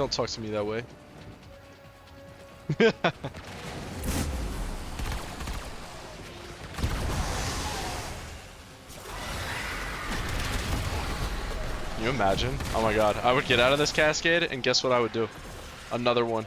don't talk to me that way. Can you imagine? Oh my god. I would get out of this cascade, and guess what I would do? Another one.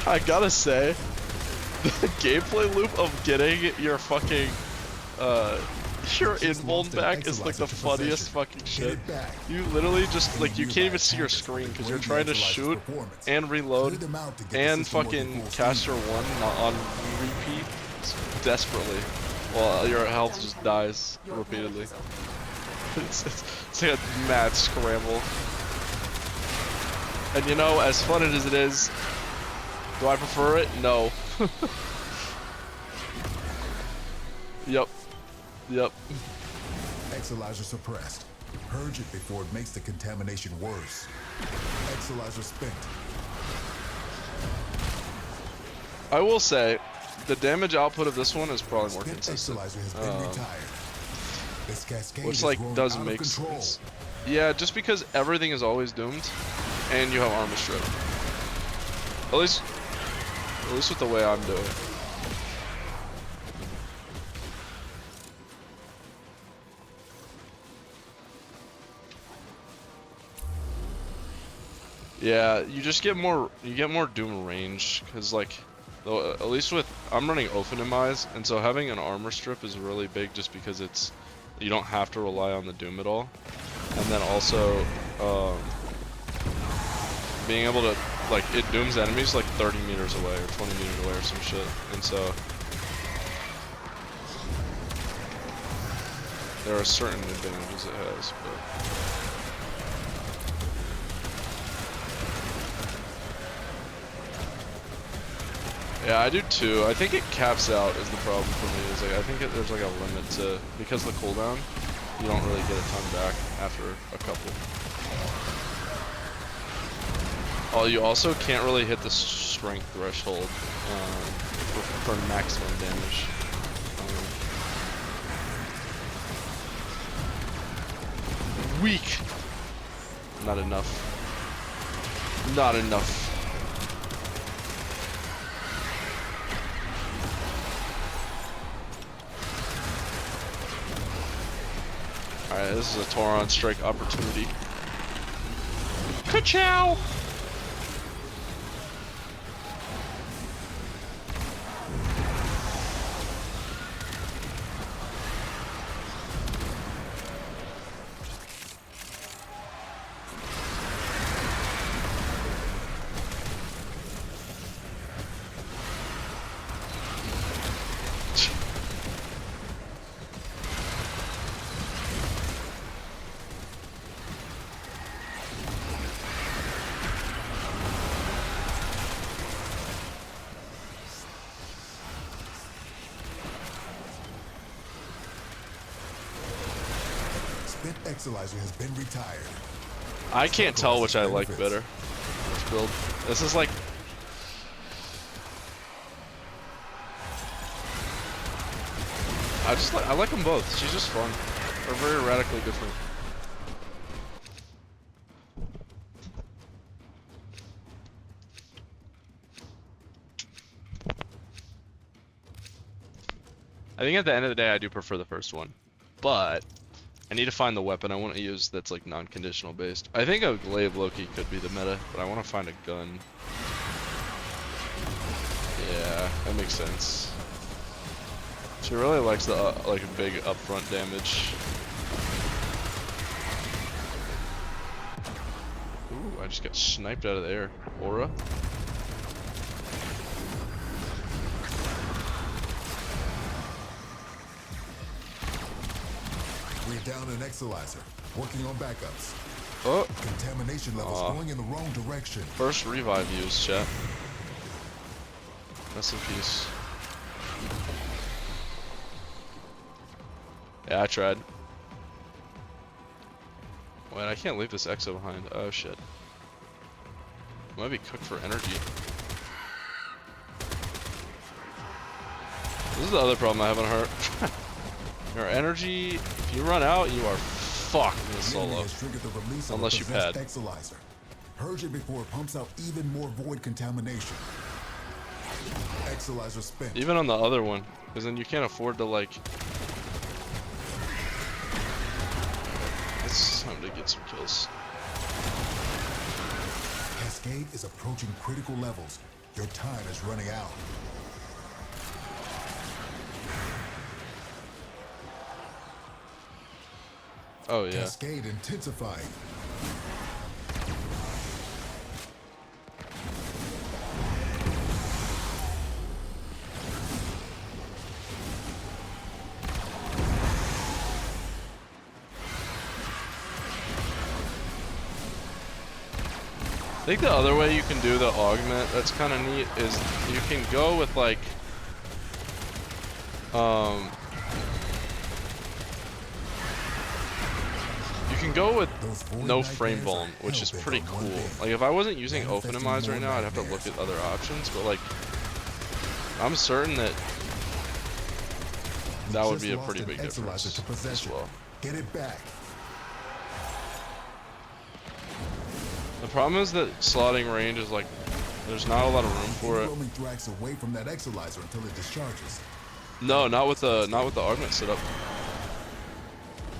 I gotta say, the gameplay loop of getting your fucking, your invuln back is like the funniest fucking shit. You literally just, like, you can't even see your screen because you're trying to shoot and reload and fucking cast your one on repeat desperately while your health just dies repeatedly. It's like a mad scramble. And you know, as fun as it is, do I prefer it? No. Yep. Yep. Exolizer suppressed. Purge it before it makes the contamination worse. Exolizer spent. I will say, the damage output of this one is probably more consistent. Exolizer has been retired. This cascade which like does out make of control. sense. Yeah, just because everything is always doomed, and you have armor strip. At least with the way I'm doing. Yeah, you just get more. You get more doom range because like, at least with I'm running Ophanim eyes, and so having an armor strip is really big just because it's you don't have to rely on the doom at all, and then also being able to like it dooms enemies like 30 meters away or 20 meters away or some shit, and so there are certain advantages it has, but. Yeah, I do too. I think it caps out is the problem for me. Is like I think there's like a limit to because the cooldown, you don't really get a ton back after a couple. Oh, you also can't really hit the strength threshold for maximum damage. Weak. Not enough. Not enough. Alright, this is a Tauron strike opportunity. Ka-chow! Exolizer has been retired. I can't tell which I like better. This build. This is like. I like them both. She's just fun. They're very radically different. I think at the end of the day, I do prefer the first one, but. I need to find the weapon I want to use that's like non-conditional based. I think a glaive Loki could be the meta, but I want to find a gun. Yeah, that makes sense. She really likes the like big upfront damage. Ooh, I just got sniped out of the air. Aura. We're down an Exolizer. Working on backups. Oh, Contamination levels going in the wrong direction. first revive use, chat. Rest in peace. Yeah, I tried. Wait, I can't leave this Exo behind. Oh shit. Might be cooked for energy. This is the other problem I have on Heart. Your energy, if you run out, you are fucked in the solo. Unless you pad. Exolyzer. Purge it before it pumps out even more void contamination. Exolyzer spent. Even on the other one, because then you can't afford to like. It's time to get some kills. Cascade is approaching critical levels. Your time is running out. Oh yeah. Cascade intensifying. I think the other way you can do the augment that's kind of neat is you can go with like you can go with no frame vuln, which is pretty cool. Like if I wasn't using Ophanim right now, I'd have to look at other options, but like I'm certain that that would be a pretty big difference as well. Get it back. The problem is that slotting range is like there's not a lot of room for it. Roaming Thrax away from that Exolyzer until it discharges. No, not with the augment setup.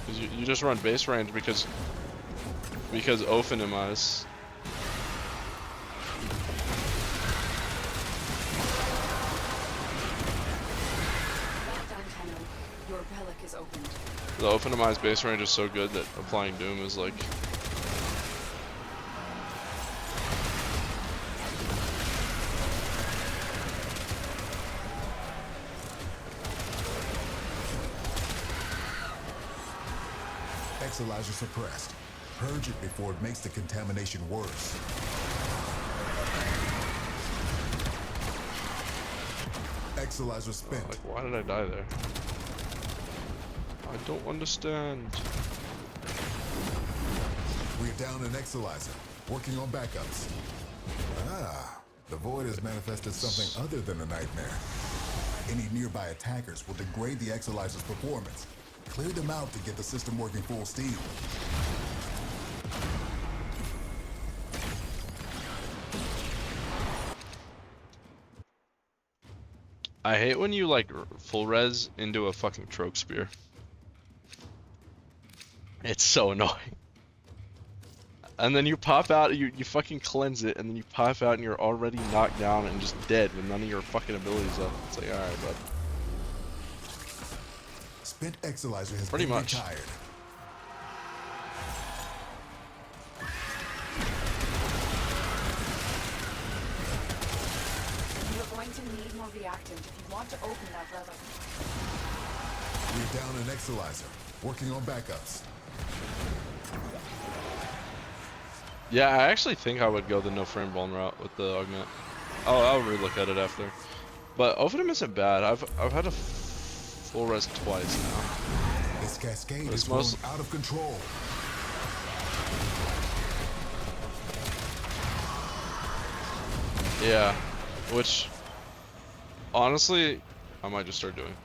Because you just run base range because Ophanimize. Your relic is opened. The Ophanimize base range is so good that applying Doom is like. Exolyzer suppressed. Purge it before it makes the contamination worse. Exolyzer spent. Like, why did I die there? I don't understand. We're down an Exolyzer. Working on backups. Ah, the void has manifested something other than a nightmare. Any nearby attackers will degrade the Exolyzer's performance. Clear them out to get the system working full steam. I hate when you like full res into a fucking trope spear. It's so annoying. And then you pop out, you fucking cleanse it, and then you pop out and you're already knocked down and just dead with none of your fucking abilities up. It's like, alright, bud. Spent Exolyzer has Pretty been much. retired. You're going to need more reactant if you want to open that relic. We're down an Exolyzer. Working on backups. Yeah, I actually think I would go the no frame vuln route with the augment. Oh, I'll relook at it after. But Ophanim isn't bad. I've had a full res twice now. This Cascade It's is going out of control. Yeah, which honestly I might just start doing.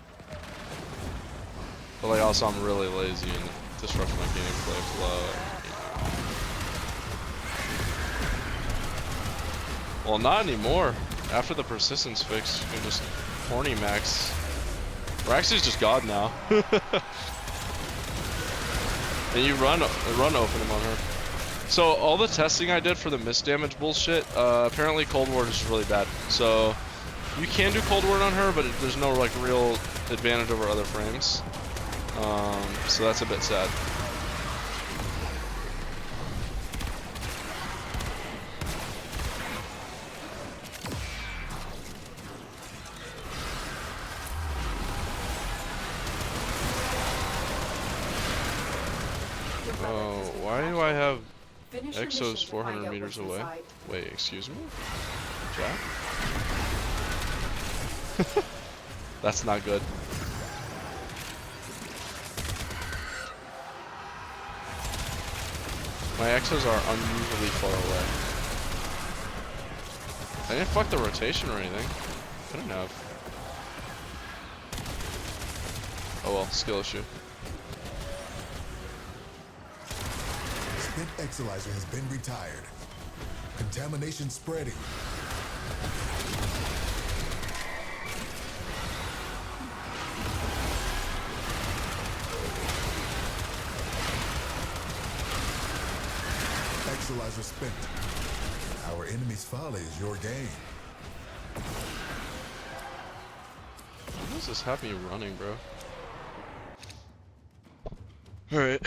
But like also I'm really lazy and disrupt my gameplay flow. Well, not anymore. After the persistence fix, you can just horny max. Raxy's just God now. And you run Ophanim on her. So all the testing I did for the miss damage bullshit, apparently Cold Ward is really bad. So you can do Cold Ward on her, but there's no like real advantage over other frames. So that's a bit sad. Oh, why do I have Finish your Exos mission to 400 find out meters what's away? inside. Wait, excuse me? Jack? That's not good. My Exos are unusually far away. I didn't fuck the rotation or anything. Couldn't have. Oh well, skill issue. Spent Exolyzer has been retired. Contamination spreading. Exolyzer spent. Our enemy's folly is your gain. What does this have me running, bro? Alright.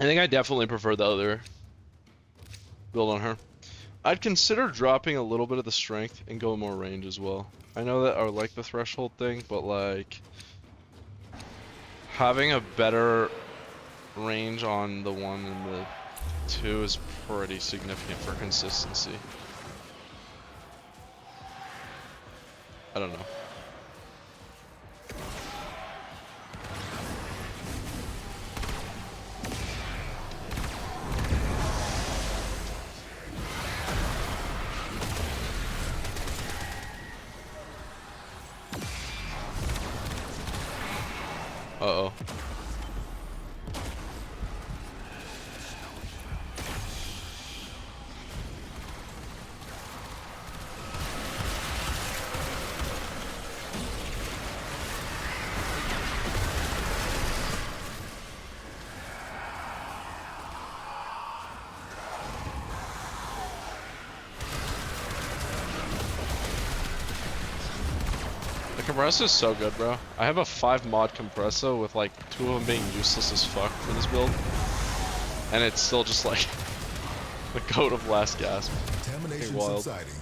I think I definitely prefer the other build on her. I'd consider dropping a little bit of the strength and go more range as well. I know that I like the threshold thing, but like having a better range on the 1 and the 2 is pretty significant for consistency. I don't know. Uh-oh. The compressor is so good, bro. I have a 5 mod compressor with like 2 of them being useless as fuck for this build. And it's still just like the goat of last gasp. Contamination Wild. subsiding.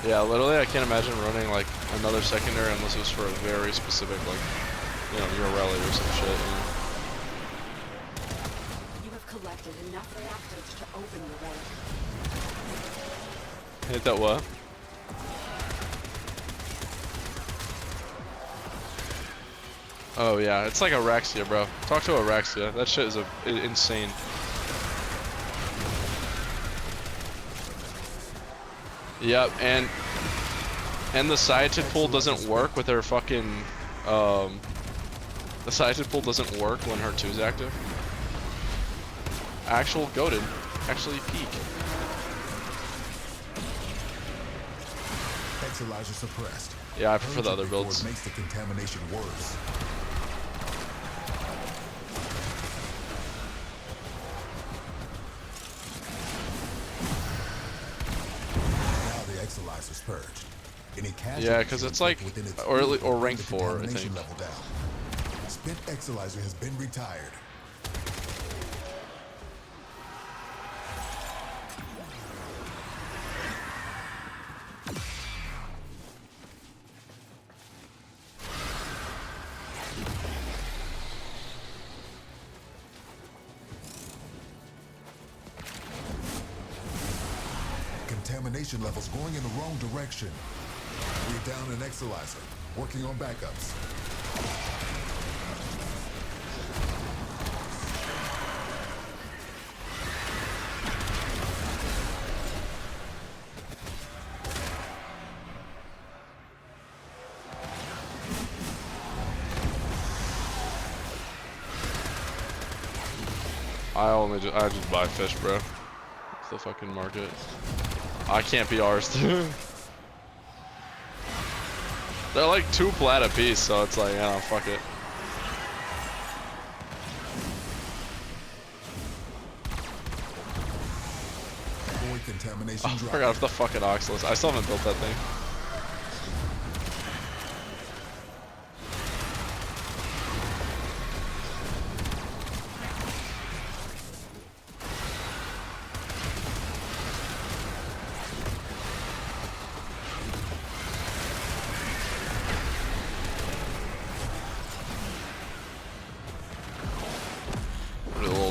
Yeah, literally I can't imagine running like another secondary unless it was for a very specific like, you know, your rally or some shit, you know? You have collected enough reactants to open the way. Hit that what? Oh yeah, it's like Araxia, bro. Talk to Araxia. That shit is insane. Yep, and the sciatic pool doesn't work with her fucking the sciatic pool doesn't work when her 2's active. Actual goated. Actually peak. Exolyzer suppressed. Yeah, I prefer the Urgent other before builds. it makes the contamination worse. Now the Exolyzer's purged. Any Yeah, because it's like, or rank 4, I think. Level down. Spent Exolyzer has been retired. Contamination levels going in the wrong direction. We're down an Exolyzer. Working on backups. I just buy fish, bro. It's the fucking market. I can't be ours, too. They're like 2 plat a piece, so it's like, yeah, fuck it. Avoid contamination. Oh, I forgot if the fucking Oxalus. I still haven't built that thing.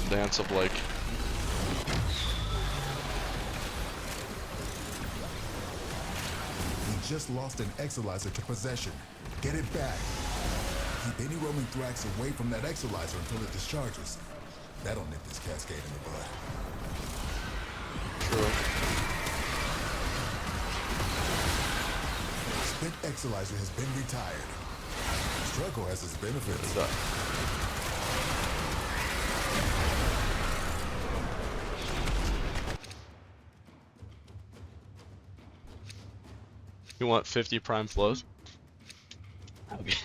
dance of like. We just lost an Exolyzer to possession. Get it back. Keep any roaming Thrax away from that Exolyzer until it discharges. That'll nip this Cascade in the bud. True. Spent Exolyzer has been retired. Struggle has its benefits. What's that? You want 50 prime flows? Okay.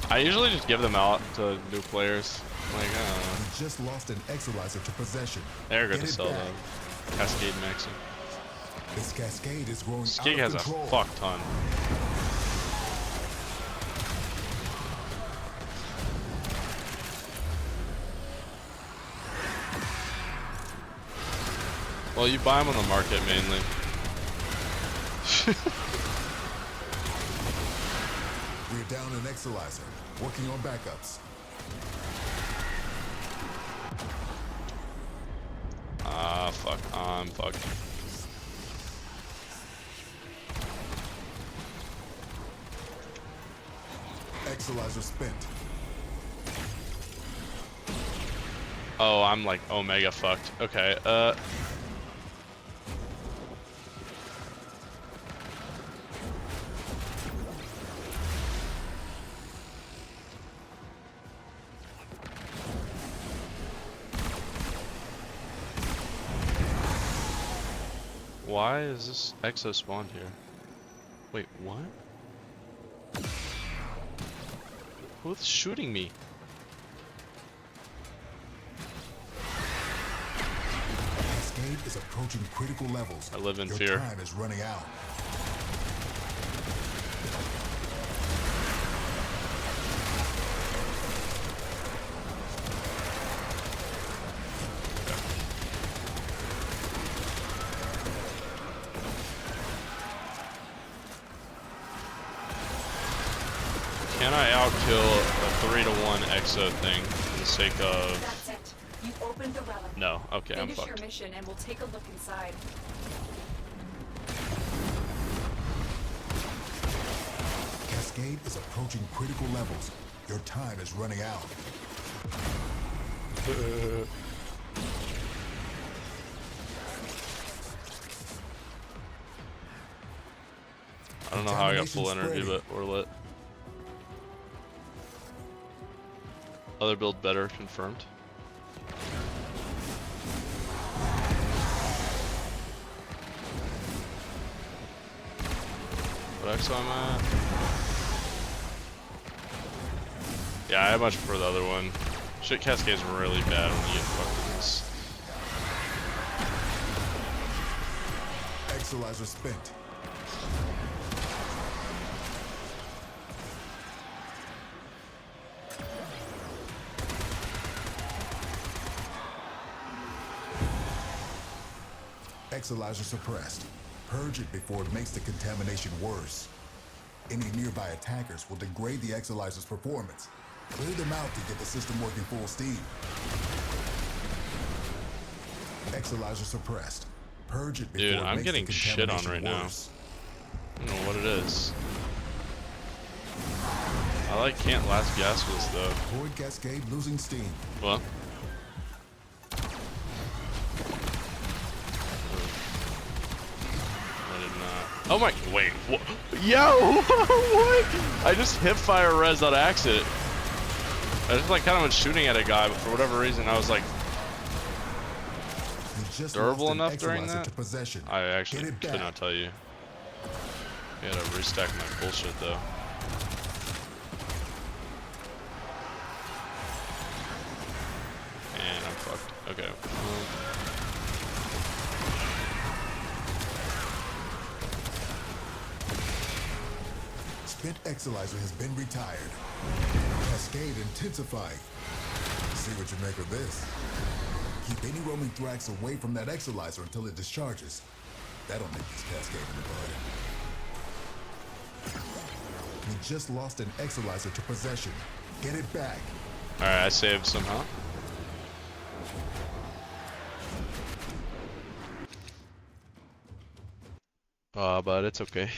I usually just give them out to new players. Like, I don't know. We just lost an Exolyzer to possession. They're gonna Get it sell back. them. Cascade maxing. This Cascade is growing Cascade out has of control. a fuck ton. Well, you buy them on the market mainly. We're down an Exolyzer. Working on backups. Ah, fuck. I'm fucked. Exolyzer spent. Oh, I'm like Omega fucked. Okay, why is this Exo spawned here? Wait, what? Who's shooting me? Cascade is approaching critical levels. I live in Your fear. time is running out. Can I outkill a 3-to-1 Exo thing for the sake of... That's it. You opened the relic. No, okay, I'm Finish your fucked. mission and we'll take a look inside. Cascade is approaching critical levels. Your time is running out. I don't know how I got full energy, but we're lit. Other build better, confirmed. What Exo I'm at? Yeah, I much prefer the other one. Shit, Cascade's really bad when you get fucked with this. Exolyzer spent. Exolyzer suppressed. Purge it before it makes the contamination worse. Any nearby attackers will degrade the Exolyzer's performance. Clear them out to get the system working full steam. Exolyzer suppressed. Purge it before Dude, it I'm makes getting the shit on contamination right now. worse. I don't know what it is. I like can't last gas with this though. Void Cascade losing steam. Well. I did not. Oh my, wait, what? Yo, what? I just hip fire res on accident. I just like kind of was shooting at a guy, but for whatever reason I was like durable enough during that. I actually could not tell you. I gotta restack my bullshit though. And I'm fucked. Okay. Spent Exolyzer has been retired. Cascade intensifying. See what you make of this. Keep any roaming Thrax away from that Exolyzer until it discharges. That'll make this Cascade in the bud. We just lost an Exolyzer to possession. Get it back. Alright, I saved somehow. But it's okay.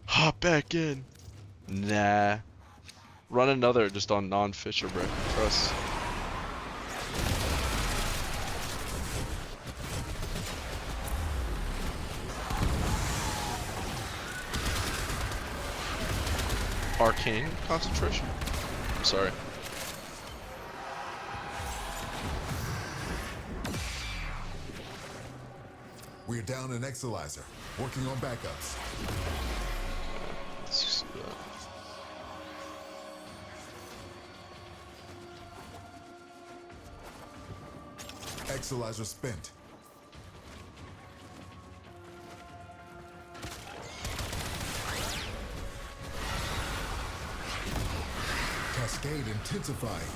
Hop back in. Nah. Run another just on non-Fisher, bro. Trust. Arcane concentration? I'm sorry. We're down an Exolyzer. Working on backups. Let's see that. Exolyzer spent. Cascade intensifying.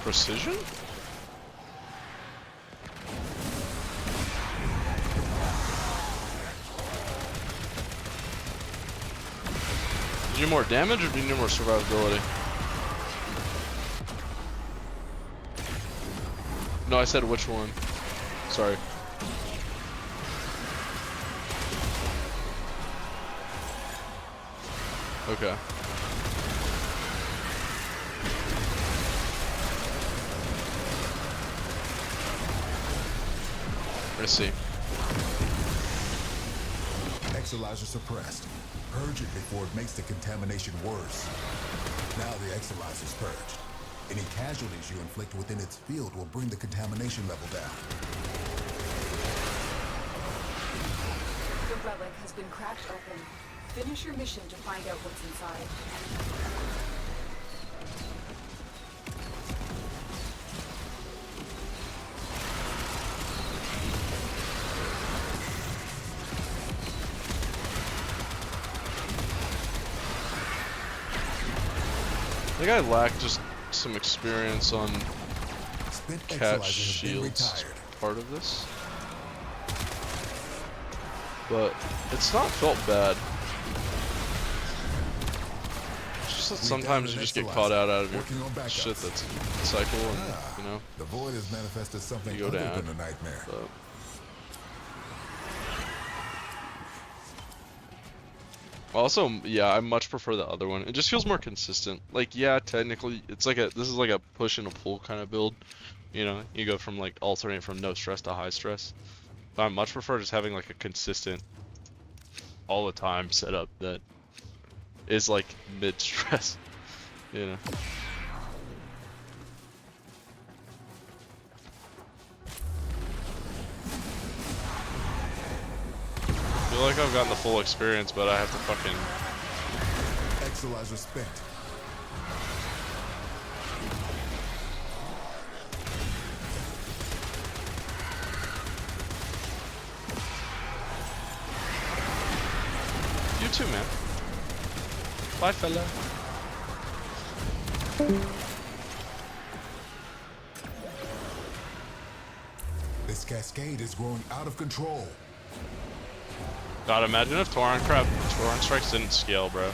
Precision? Do you need more damage or do you need more survivability? No, I said which one. Sorry. Okay. I see. Exolyzer suppressed. Purge it before it makes the contamination worse. Now the Exolyzer's purged. Any casualties you inflict within its field will bring the contamination level down. The relic has been cracked open. Finish your mission to find out what's inside. I think I lack just some experience on Spent catch Exolyzer has been shields as retired. part of this. But it's not felt bad. It's just that sometimes you just get caught out of your shit that's cycle and, you know, The void has manifested something you go other down. than a nightmare. But also, yeah, I much prefer the other one. It just feels more consistent. Like, yeah, technically, it's like this is like a push and a pull kind of build. You know, you go from like alternate from no stress to high stress. But I much prefer just having like a consistent, all the time setup that is like mid stress. You know. I feel like I've gotten the full experience, but I have to fucking. Exolyzer spent. You too, man. Bye, fella. This Cascade is growing out of control. God, imagine if Tauren strikes didn't scale, bro.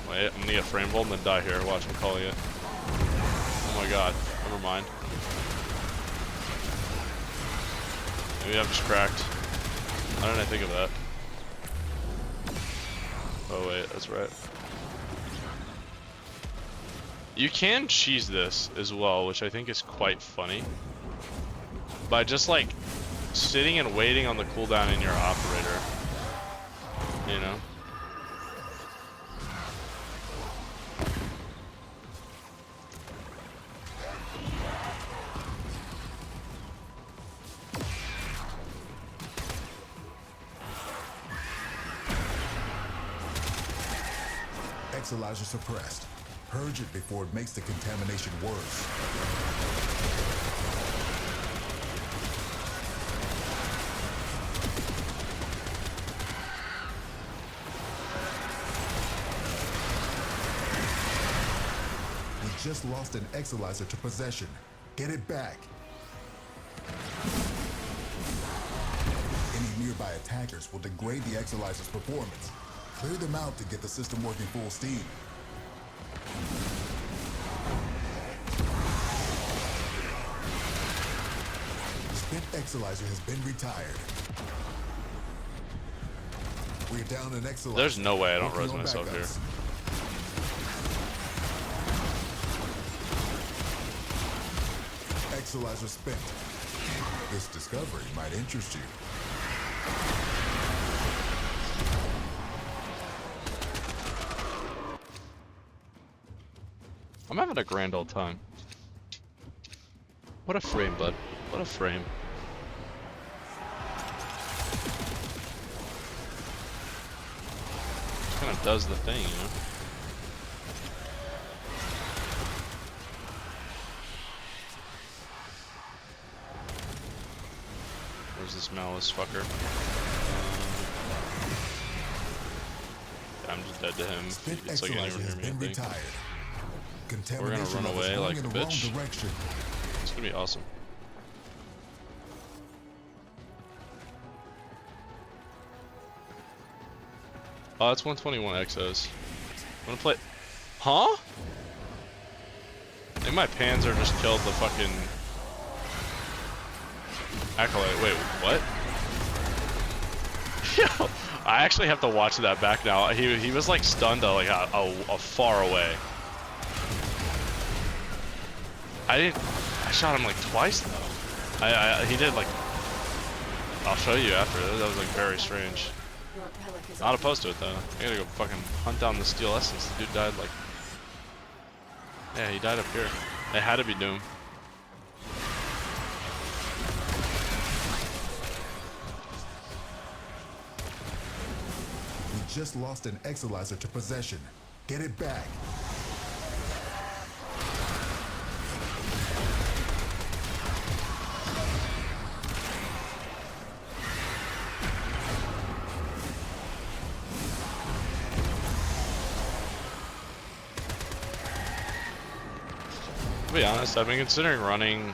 Wait, I'm gonna get frame rolled and then die here. Watch me calling it. Oh my god. Never mind. Maybe I'm just cracked. Why didn't I think of that? Oh wait, that's right. You can cheese this as well, which I think is quite funny. By just like sitting and waiting on the cooldown in your operator. You know? Exolizer suppressed. Purge it before it makes the contamination worse. We just lost an Exolizer to possession. Get it back. Any nearby attackers will degrade the Exolizer's performance. Clear them out to get the system working full steam. The spent Exolizer has been retired. We're down an Exolizer. There's no way I don't Working res on myself here. backups. Exolizer spent. This discovery might interest you. I'm having a grand old time. What a frame, bud. What a frame. Kind of does the thing, you know? Where's this malice fucker? I'm just dead to him. Spent It's like anyone Exolizer near has me, I been think. retired. We're gonna Contamination run levels away going like in a the wrong bitch. direction. It's gonna be awesome. Oh, that's 121 Exos. I'm gonna play. Huh? I think my Panzer just killed the fucking Acolyte. Wait, what? Yo, I actually have to watch that back now. He was like stunned like a far away. I shot him like twice though. He did like. I'll show you after. That was like very strange. Your relic is Not opposed to it though. I gotta go fucking hunt down the Steel Essence. The dude died like. Yeah, he died up here. It had to be Doom. We just lost an Exolizer to possession. Get it back. To be honest, I've been considering running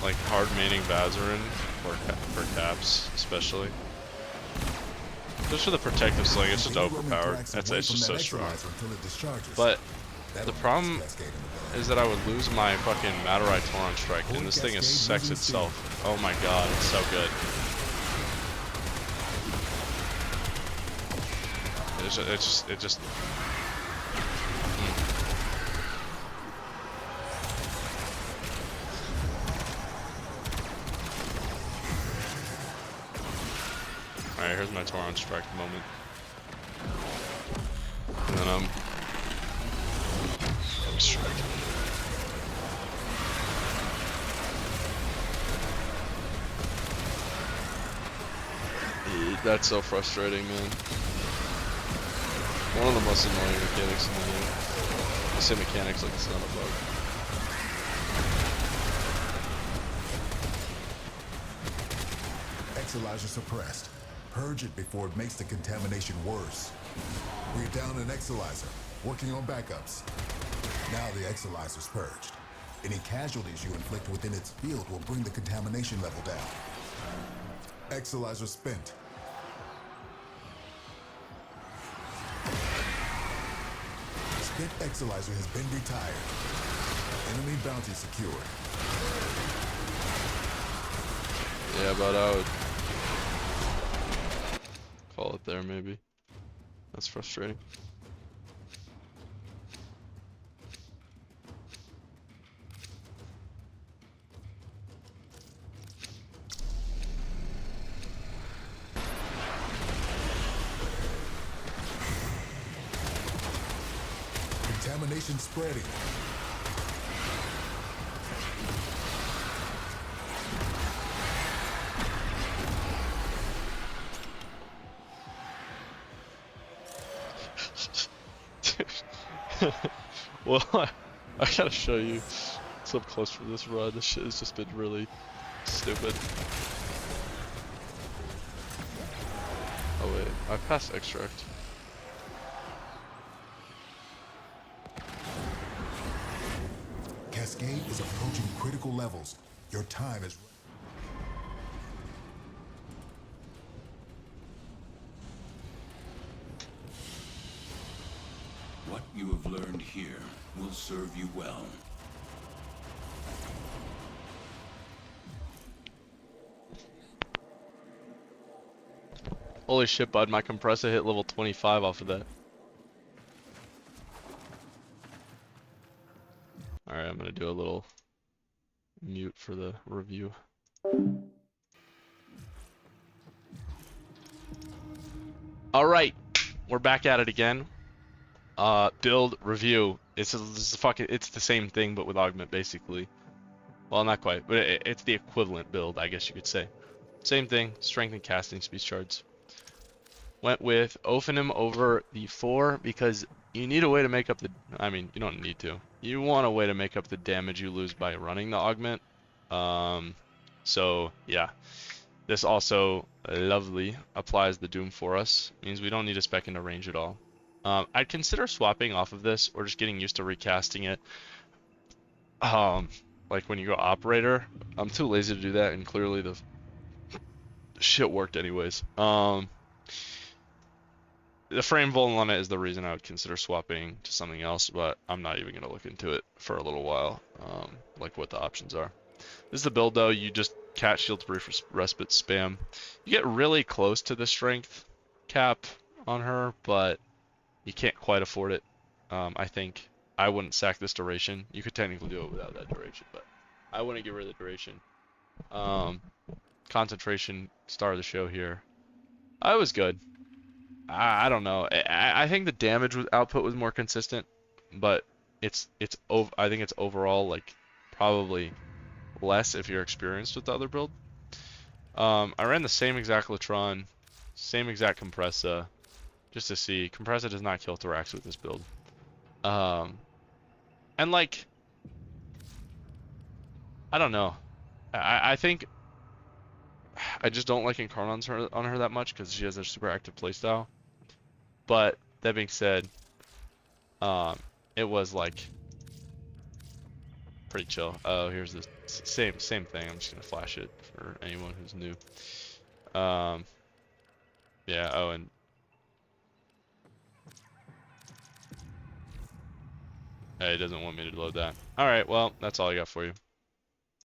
like hard maining Vazarin for caps, especially. Just for the protective sling, it's just overpowered. It's just so strong. But the problem is that I would lose my fucking Madurai Tauron strike, and this thing is sex itself. Oh my god, it's so good. It just. Alright, here's my Tauron strike moment. And then I'm striking. That's so frustrating, man. One of the most annoying mechanics in the game. I say mechanics like it's not a bug. Exolizer suppressed. Purge it before it makes the contamination worse. We're down an Exolizer, working on backups. Now the Exolizer's purged. Any casualties you inflict within its field will bring the contamination level down. Exolizer spent. Spent Exolizer has been retired. Enemy bounty secured. Yeah, but I would call it there, maybe. That's frustrating. Contamination spreading. Well, I gotta show you some close for this run. This shit has just been really stupid. Oh wait, I passed extract. Cascade is approaching critical levels. Your time is... What you have learned here will serve you well. Holy shit, bud, my compressor hit level 25 off of that. Alright, I'm gonna do a little mute for the review. Alright, we're back at it again. Build, review. It's the same thing but with augment basically. Well, not quite, but it's the equivalent build, I guess you could say. Same thing, strength and casting speed shards. Went with Ophanim over the 4 because you need a way to make up the... I mean, you don't need to. You want a way to make up the damage you lose by running the augment. So, yeah. This also, lovely, applies the Doom for us. Means we don't need to spec into range at all. I'd consider swapping off of this or just getting used to recasting it. Like when you go operator. I'm too lazy to do that, and clearly the shit worked anyways. The frame vuln on it is the reason I would consider swapping to something else, but I'm not even going to look into it for a little while, like what the options are. This is the build though, you just cat shield brief respite spam. You get really close to the strength cap on her, but you can't quite afford it. I think I wouldn't sack this duration. You could technically do it without that duration, but I wouldn't get rid of the duration. Concentration, star of the show here. I was good. I don't know. I think the damage output was more consistent, but I think it's overall like probably less if you're experienced with the other build. I ran the same exact Latron, same exact compressor, just to see. Compressor does not kill Thorax with this build. And like, I don't know. I think I just don't like Incarnons on her that much because she has a super active playstyle. But that being said, it was like pretty chill. Oh, here's the same thing. I'm just gonna flash it for anyone who's new. Yeah. Oh, and hey, it doesn't want me to load that. All right. Well, that's all I got for you.